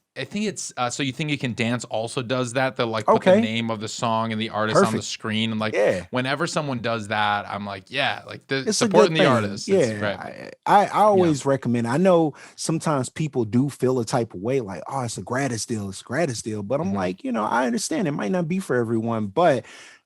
So You Think You Can Dance also does that. They'll like put the Okay. name of the song and the artist on the Perfect. screen. And like, Yeah. whenever someone does that, I'm like, yeah, like the It's a supporting good the thing. artist. It's Yeah. right. I always recommend. I know sometimes people do feel a type of way like, oh, it's a gratis deal. It's a gratis deal. But I'm Mhm. like, I understand it might not be for everyone, but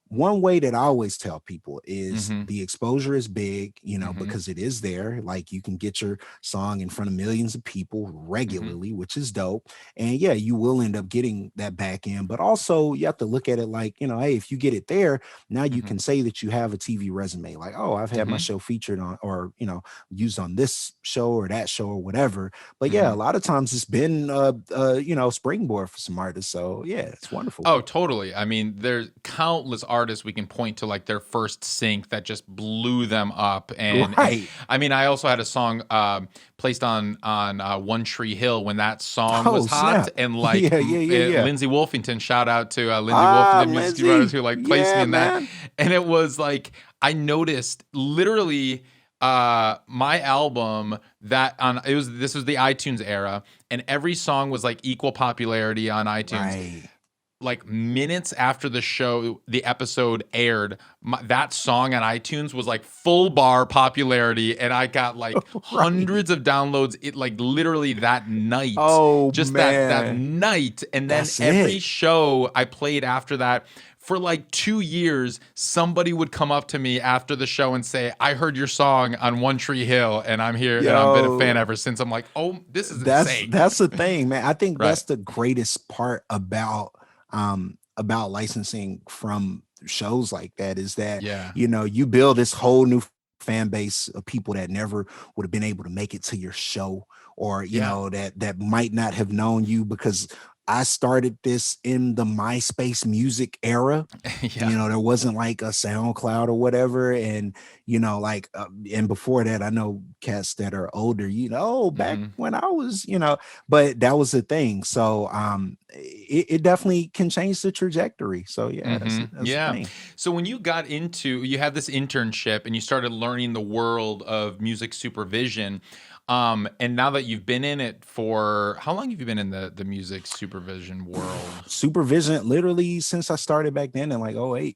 one way that I always tell people is Mhm. the exposure is big, Mhm. because it is there. Like you can get your song in front of millions of people regularly, which is dope. And yeah, you will end up getting that back end. But also you have to look at it like, hey, if you get it there, now you Mhm. can say that you have a TV resume. Like, oh, I've had my Mhm. show featured on, or used on this show or that show or whatever. But yeah, a Mhm. lot of times it's been springboard for some artists. So yeah, it's wonderful. Oh, totally. I mean, there's countless artists we can point to, like their first sync that just blew them up. And Right. I mean, I also had a song placed on One Tree Hill when that song was Oh, hot, snap. and like Yeah. Lindsay Wolfington. Shout out to Lindsay Wolfington, music supervisors, Lindsay. who like placed me Yeah, in that. man. And it was like I noticed literally my album that on this was the iTunes era, and every song was like equal popularity on iTunes. Right. Like minutes after the episode aired, that song on iTunes was like full bar popularity, and I got like Right. hundreds of downloads. It like literally that night, Oh, just that man. night, and then That's every it. show I played after that. For like 2 years, somebody would come up to me after the show and say, I heard your song on One Tree Hill, and I'm here, and I've been a fan Yo, ever since. I'm like, oh, this is that's insane. that's the thing, man. I think Right. that's the greatest part about licensing from shows like that is that Yeah. you build this whole new fan base of people that never would have been able to make it to your show, or Yeah. that might not have known you, because I started this in the MySpace music era. Yeah. There wasn't like a SoundCloud or whatever. And, and before that, I know cats that are older, back Mhm. when I was, but that was the thing. So it definitely can change the trajectory. So yeah, that's the Yeah. thing. So when you you had this internship and you started learning the world of music supervision, and now that you've been in it for how long have you been in the music supervision world? Supervision literally since I started back then in like '08.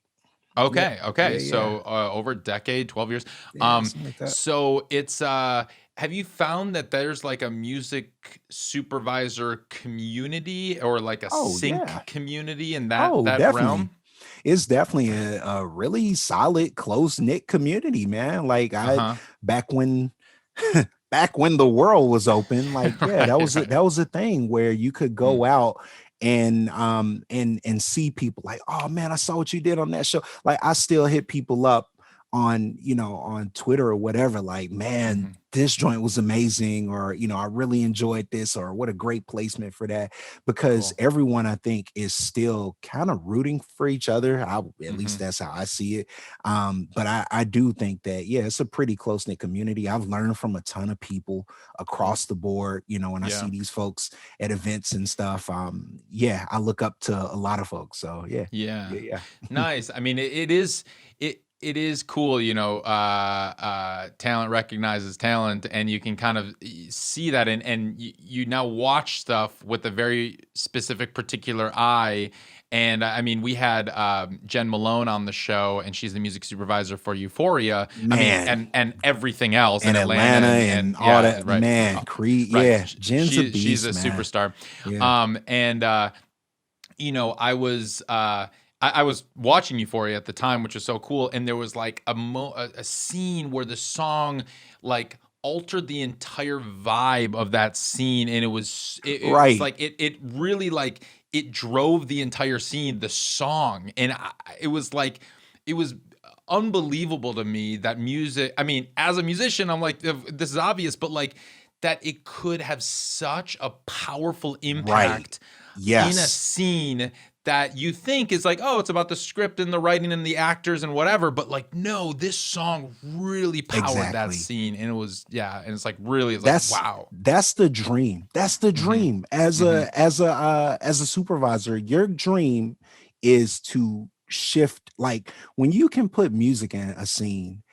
Yeah. Okay. Yeah. So over a decade, 12 years. Yeah. Something like that. So it's have you found that there's like a music supervisor community or like a Oh sync yeah. community in Oh, that definitely. realm? It's definitely a really solid, close knit community, man. Like Uh-huh. back when, back when the world was open, like yeah, that Right, was right. that was a thing where you could Mm, go out and see people like, oh man, I saw what you did on that show. Like I still hit people up on Twitter or whatever, like, man, mhm. this joint was amazing, or I really enjoyed this, or what a great placement for that, because Cool. everyone I think is still kind of rooting for each other. At least Mhm. that's how I see it. But I do think that yeah, it's a pretty close-knit community. I've learned from a ton of people Cool. across the board, when I see Yeah. these folks at events and stuff. Yeah, I look up to a lot of folks. So yeah. Yeah. Yeah, yeah. Nice. I mean, it is cool, talent recognizes talent, and you can kind of see that, and you now watch stuff with a very specific, particular eye. And I mean, we had Jen Malone on the show, and she's the music supervisor for Euphoria. I mean, Man, and everything else in and Atlanta, Atlanta and and all yeah, that, right, man. Creed, right. yeah. Jen's a She's a beast, man. superstar. Yeah. And I was I was watching Euphoria at the time, which was so cool, and there was like a scene where the song like altered the entire vibe of that scene, and it was Right. like it really like it drove the entire scene, the song, and it was like it was unbelievable to me that music. I mean, as a musician, I'm like, this is obvious, but like that it could have such a powerful Right. impact in a Yes. scene that you think is like, oh, it's about the script and the writing and the actors and whatever, but like, no, this song really powered that Exactly. scene, and it was, yeah, and it's like really, it's like, That's wow. that's the dream. That's the Mm-hmm. dream. As Mm-hmm. a supervisor, your dream is to shift, like when you can put music in a scene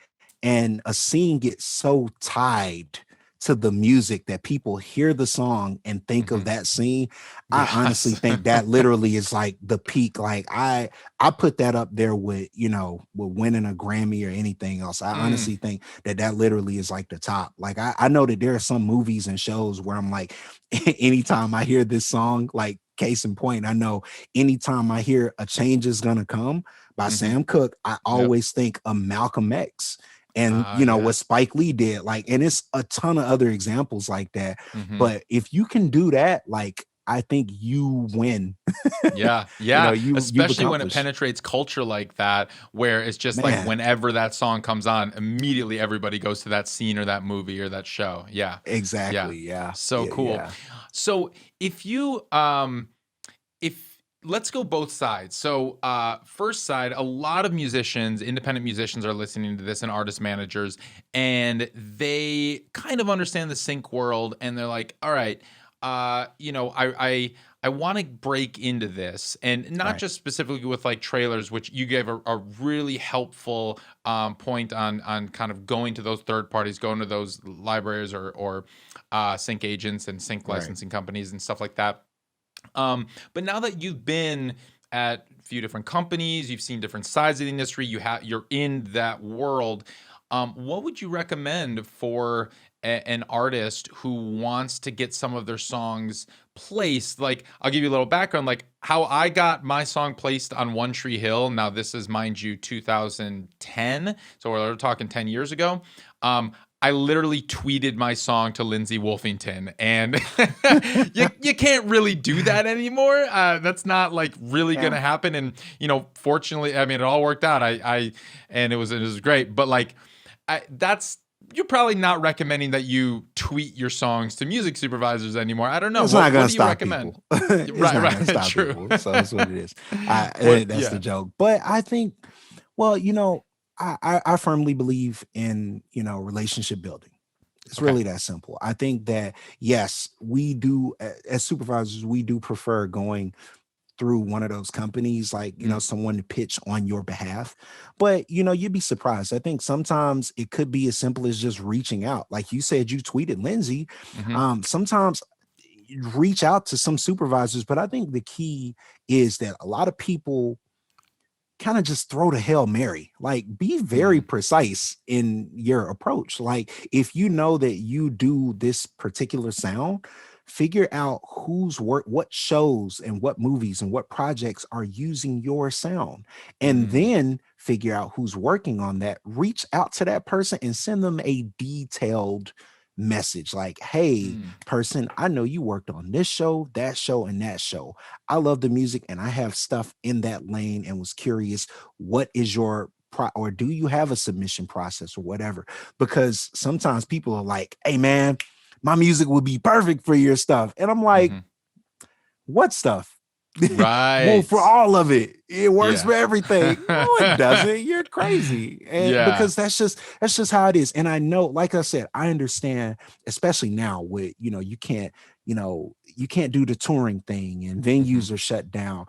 and a scene gets so tied to the music that people hear the song and think of Mm-hmm. that scene. I honestly Yes. think that literally is like the peak. Like I put that up there with, with winning a Grammy or anything else. I Mm, honestly think that that literally is like the top. Like I know that there are some movies and shows where I'm like, anytime I hear this song, like case in point, I know anytime I hear A Change Is Gonna Come by mm-hmm. Sam Cooke, I Yep. always think of Malcolm X and what Yes. Spike Lee did. Like, and it's a ton of other examples like that. Mm-hmm. But if you can do that, like I think you win. Yeah, yeah. You've Especially when it accomplished. penetrates culture like that, where it's just like Man, whenever that song comes on, immediately everybody goes to that scene or that movie or that show. Yeah. Yeah. exactly. Yeah. So Yeah. cool. Yeah. So if you if let's go both sides. So first side, a lot of musicians, independent musicians are listening to this, and artist managers, and they kind of understand the sync world, and they're like, all right, I want to break into this, and not Right. just specifically with like trailers, which you gave a really helpful point on kind of going to those third parties, going to those libraries or sync agents and sync Right. licensing companies and stuff like that. But now that you've been at a few different companies, you've seen different sides of the industry, you're in that world. What would you recommend for an artist who wants to get some of their songs placed? Like, I'll give you a little background, like how I got my song placed on One Tree Hill. Now, this is, mind you, 2010. So we're talking 10 years ago. I literally tweeted my song to Lindsay Wolfington, and you can't really do that anymore. That's not like really Yeah. gonna happen. And fortunately, I mean, it all worked out. And it was great. But like, that's you're probably not recommending that you tweet your songs to music supervisors anymore. I don't know. It's not What gonna do you stop recommend? people. It's Right, not gonna right, stop true. people. So that's what it is. What? That's the Yeah. joke. But I think, well, I firmly believe in relationship building. It's Okay. really that simple. I think that yes, we do as supervisors, we do prefer going through one of those companies, like Mm, someone to pitch on your behalf. But you'd be surprised. I think sometimes it could be as simple as just reaching out. Like you said, you tweeted Lindsay. mm-hmm. Sometimes reach out to some supervisors, but I think the key is that a lot of people kind of just throw the Hail Mary. Like, be very Mm, precise in your approach. Like, if you know that you do this particular sound, figure out whose work, what shows and what movies and what projects are using your sound. And mm, then figure out who's working on that. Reach out to that person and send them a detailed message like, hey, mm, person, I know you worked on this show, that show, and that show. I love the music and I have stuff in that lane and was curious, what is your or do you have a submission process or whatever? Because sometimes people are like, hey man, my music would be perfect for your stuff. And I'm like, mm-hmm. what stuff? Well, for Right. all of it, it works Yeah. for everything. No, it doesn't. You're crazy. And Yeah. because that's just how it is. And I know, like I said, I understand, especially now with, you can't do the touring thing and Mm-hmm. venues are shut down.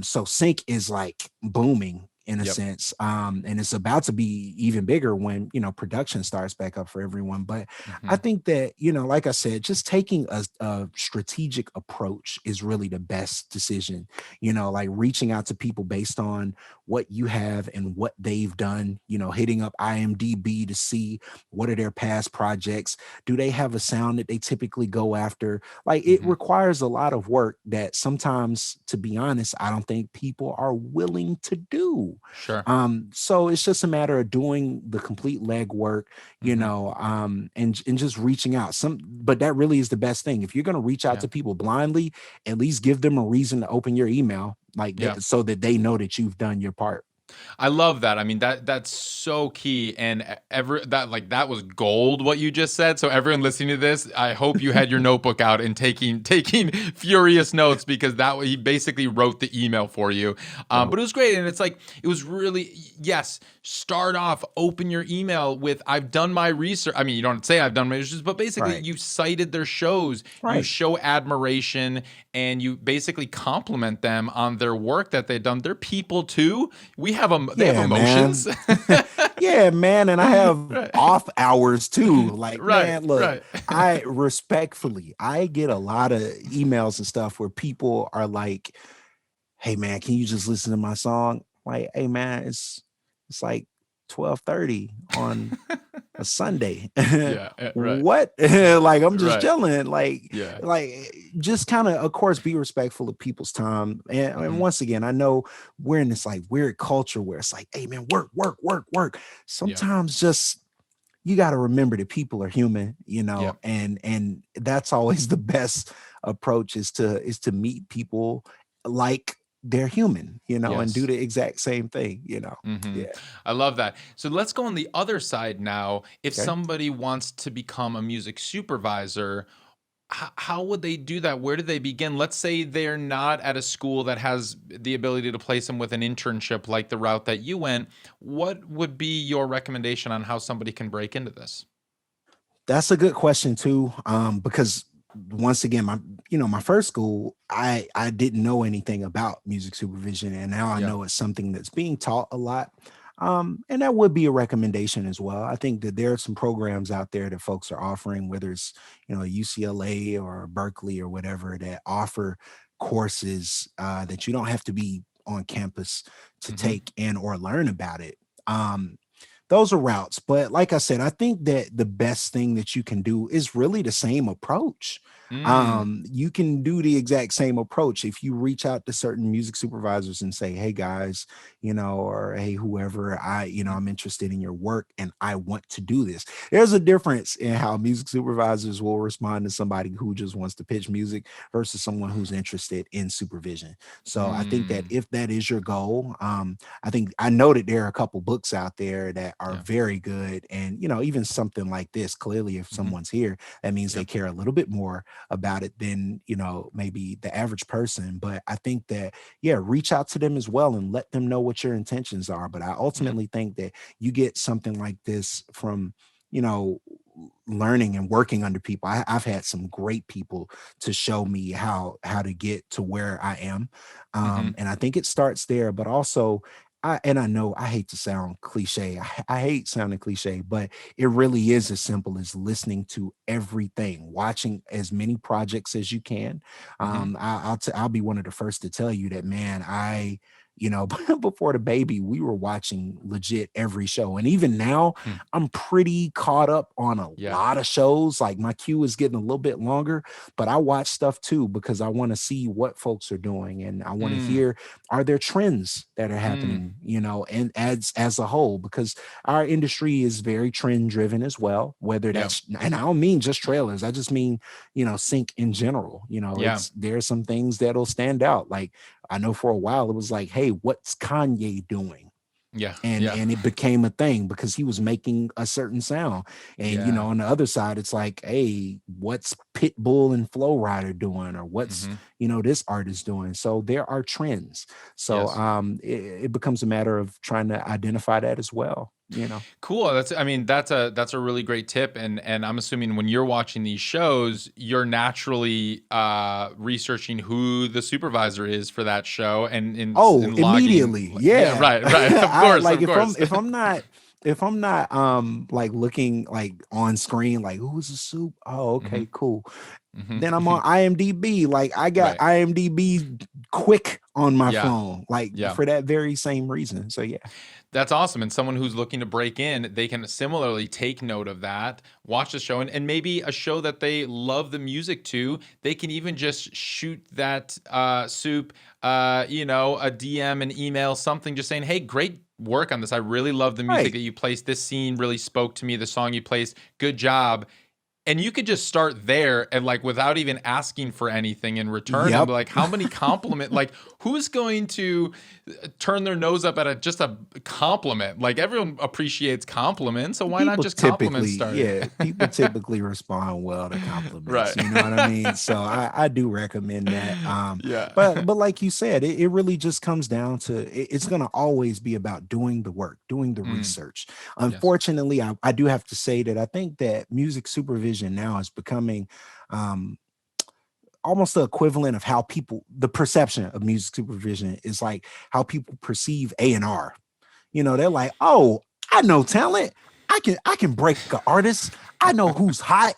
So sync is like booming in a Yep. sense. And it's about to be even bigger when, production starts back up for everyone. But I Hmm. think that, like I said, just taking a strategic approach is really the best decision, like reaching out to people based on what you have and what they've done, hitting up IMDb to see what are their past projects. Do they have a sound that they typically go after? Like, it Hmm. requires a lot of work that sometimes, to be honest, I don't think people are willing to do. Sure. So it's just a matter of doing the complete legwork, Hmm. and just reaching out. But that really is the best thing. If you're going to reach out Yeah. to people blindly, at least give them a reason to open your email, like Yeah. that, so that they know that you've done your part. I love that. I mean, that's so key. And that was gold what you just said. So everyone listening to this, I hope you had your notebook out and taking furious notes, because that way he basically wrote the email for you. But Dope. it was great, and it's like it was really, yes. Start off, open your email with "I've done my research." I mean, you don't say "I've done my research," but basically Right. you cited their shows, you Right. show admiration, and you basically compliment them on their work that they've done. They're people too. They have Yeah, man. emotions. Yeah, man. And I have Right. off hours too. Like, Right. man, look, Right. I get a lot of emails and stuff where people are like, hey man, can you just listen to my song? Like, hey man, it's like 12:30 on a Sunday. Yeah. Right. What? Like, I'm just Right. chilling. Like, Yeah. just kind of course, be respectful of people's time. And Hmm. once again, I know we're in this like weird culture where it's like, hey man, work, work, work, work. Yeah. Sometimes just you got to remember that people are human, Yeah. and that's always the best approach, is to meet people like they're human, and do Yes. the exact same thing, Hmm. Yeah. I love that. So let's go on the other side now. If Okay. somebody wants to become a music supervisor, how would they do that? Where do they begin? Let's say they're not at a school that has the ability to place them with an internship like the route that you went. What would be your recommendation on how somebody can break into this? That's a good question too. Because once again, my first school, I didn't know anything about music supervision, and now I Yeah. know it's something that's being taught a lot. And that would be a recommendation as well. I think that there are some programs out there that folks are offering, whether it's UCLA or Berkeley or whatever, that offer courses that you don't have to be on campus to Hmm. take and or learn about it. Um, those are routes. But like I said, I think that the best thing that you can do is really the same approach. Mm. You can do the exact same approach if you reach out to certain music supervisors and say, hey guys, or hey, whoever, I'm interested in your work and I want to do this. There's a difference in how music supervisors will respond to somebody who just wants to pitch music versus someone who's interested in supervision. So I think that Mm. if that is your goal, I know that there are a couple books out there that are Yeah. very good. And, even something like this, clearly, if Hmm. someone's here, that means they Yep. care a little bit more about it than, maybe the average person. But I think that, yeah, reach out to them as well and let them know what your intentions are. But I Hmm. ultimately think that you get something like this from, you know, learning and working under people. I've had some great people to show me how to get to where I am, Hmm. and I think it starts there. But also, I know I hate to sound cliche. I hate sounding cliche, but it really is as simple as listening to everything, watching as many projects as you can. Hmm. I'll be one of the first to tell you that, man. Before the baby, we were watching legit every show, and even now, Hmm. I'm pretty caught up on a Yeah. lot of shows. Like, my queue is getting a little bit longer, but I watch stuff too because I want to see what folks are doing, and I want to Mm. hear, are there trends that are Mm. happening, and as a whole, because our industry is very trend driven as well. Whether Yeah. that's, and I don't mean just trailers, I just mean, sync in general. Yeah. It's there's some things that'll stand out. Like, I know for a while it was like, hey, what's Kanye doing? Yeah. and Yeah. and it became a thing because he was making a certain sound. And Yeah. on the other side, it's like, hey, what's Pitbull and Flow Rider doing, or what's Hmm. this artist doing? So there are trends. So Yes. it becomes a matter of trying to identify that as well. you know. Cool. That's a really great tip. And I'm assuming when you're watching these shows, you're naturally researching who the supervisor is for that show Oh, and logging. immediately. Yeah, Yeah. right. Of I course, like of course. if I'm not like looking like on screen like who's the soup? Oh, Hmm. okay, cool. Hmm. Then I'm on IMDb. Like I got Right. IMDb quick on my Yeah. phone, like Yeah. for that very same reason. So yeah. That's awesome. And someone who's looking to break in, they can similarly take note of that, watch the show, and maybe a show that they love the music to. They can even just shoot that soup, a DM, an email, something, just saying, "Hey, great work on this. I really love the music Right. that you placed. This scene really spoke to me. The song you placed, good job." And you could just start there and like without even asking for anything in return and Yep. be like, how many compliment, like who's going to turn their nose up at just a compliment? Like everyone appreciates compliments. So why not just compliment starting? People typically respond well to compliments. Right. You know what I mean? So I do recommend that. Yeah. But like you said, it really just comes down to it's gonna always be about doing the work, doing the Mm, research. yes. Unfortunately, I do have to say that I think that music supervision now is becoming um almost the equivalent of how people the perception of music supervision is like how people perceive A&R. You know, they're like, "Oh, I know talent. I can break an artist. I know who's hot."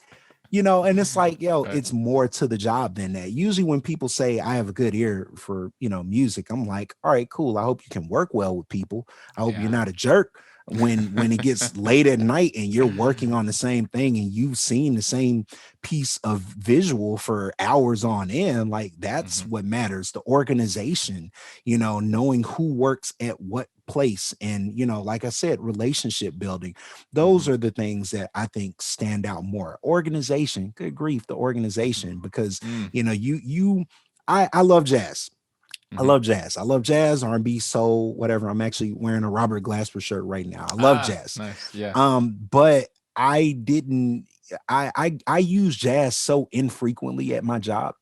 You know, and it's like, yo, Right. it's more to the job than that. Usually when people say I have a good ear for, music, I'm like, "All right, cool. I hope you can work well with people. I hope you're Yeah. not a jerk when it gets late at night and you're working on the same thing and you've seen the same piece of visual for hours on end. Like that's Hmm. what matters. The organization, knowing who works at what place and like I said, relationship building. Those Hmm. are the things that I think stand out more. Organization, good grief, the organization, because Mm. I love jazz. I Hmm. love jazz. I love jazz, R&B, soul, whatever. I'm actually wearing a Robert Glasper shirt right now. I love Ah, jazz. nice. Yeah. But I didn't I use jazz so infrequently at my job.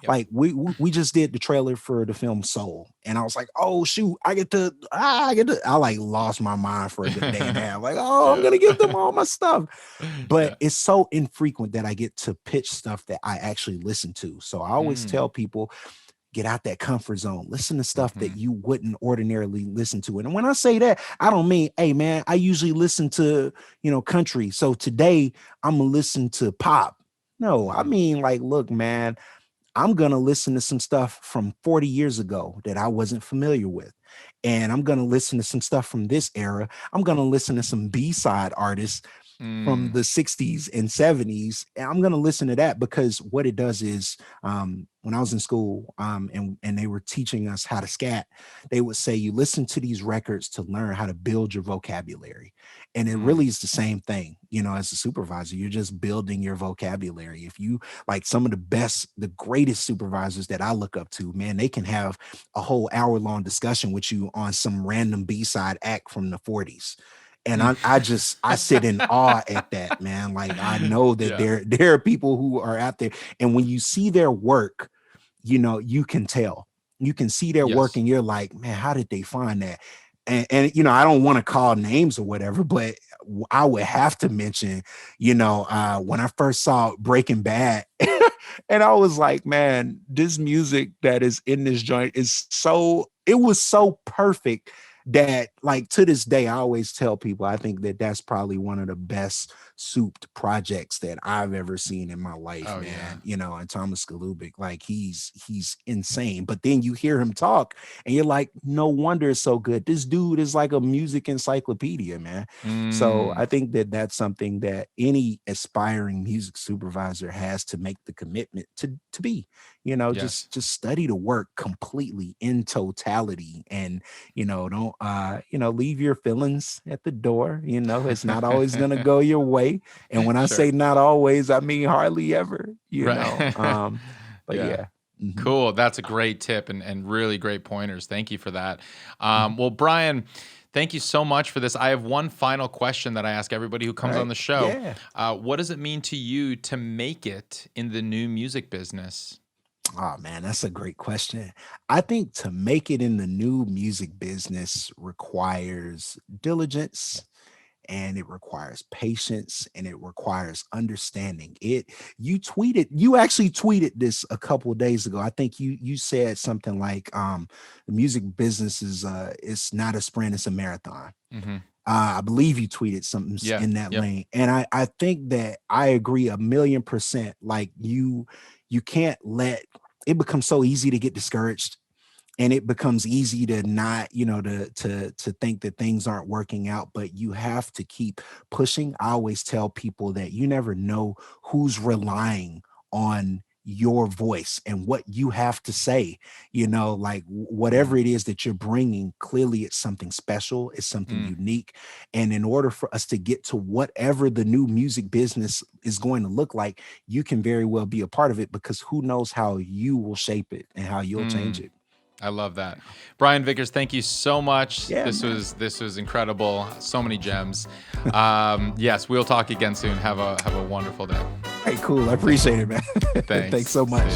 Yep. Like we just did the trailer for the film Soul, and I was like, oh shoot, I like lost my mind for a good day and a half. Like, oh, I'm Yeah. gonna give them all my stuff. But Yeah. it's so infrequent that I get to pitch stuff that I actually listen to. So I always Mm. tell people, get out that comfort zone, listen to stuff that Hmm. you wouldn't ordinarily listen to. And when I say that, I don't mean, hey man, I usually listen to, country. So today I'm gonna listen to pop. No, I Hmm. mean, like, look, man, I'm going to listen to some stuff from 40 years ago that I wasn't familiar with. And I'm going to listen to some stuff from this era. I'm going to listen to some B-side artists from Mm. the 60s and 70s. And I'm going to listen to that because what it does is when I was in school and they were teaching us how to scat, they would say you listen to these records to learn how to build your vocabulary. And it Mm. really is the same thing, as a supervisor. You're just building your vocabulary. If you like some of the greatest supervisors that I look up to, man, they can have a whole hour long discussion with you on some random B-side act from the 40s. And Mm. I sit in awe at that, man. Like I know that Yeah. there are people who are out there, and when you see their work, you can tell. You can see their work, Yes. and you're like, man, how did they find that? And I don't want to call names or whatever, but I would have to mention, when I first saw Breaking Bad, and I was like, man, this music that is in this joint it was so perfect that like to this day I always tell people I think that that's probably one of the best souped projects that I've ever seen in my life, Oh yeah. man. And Thomas Galubik, like he's insane. But then you hear him talk and you're like, no wonder it's so good. This dude is like a music encyclopedia, man. So Mm. I think that that's something that any aspiring music supervisor has to make the commitment to be, Yes. just study the work completely in totality and don't leave your feelings at the door. It's not always going to go your way, and when I Sure. say not always, I mean hardly ever. Right. But Yeah. yeah. Mhm. Cool. That's a great tip and really great pointers. Thank you for that. Mhm. Well, Brian, thank you so much for this. I have one final question that I ask everybody who All comes on right. the show. Yeah. What does it mean to you to make it in the new music business? Oh man, that's a great question. I think to make it in the new music business requires diligence and it requires patience, and it requires understanding. You actually tweeted this a couple of days ago. I think you said something like the music business is it's not a sprint, it's a marathon. Mm-hmm. I believe you tweeted something in that lane. And I think that I agree 1,000,000%. Like you can't let it become so easy to get discouraged, and it becomes easy to not, to think that things aren't working out, but you have to keep pushing. I always tell people that you never know who's relying on your voice and what you have to say, like whatever it is that you're bringing, clearly it's something special, it's something unique. And in order for us to get to whatever the new music business is going to look like, you can very well be a part of it, because who knows how you will shape it and how you'll change it. I love that. Brian Vickers, thank you so much. Yeah, this was incredible. So many gems. Yes, we'll talk again soon. Have a wonderful day. Hey, cool. I appreciate it, man. Thanks. Thanks so much.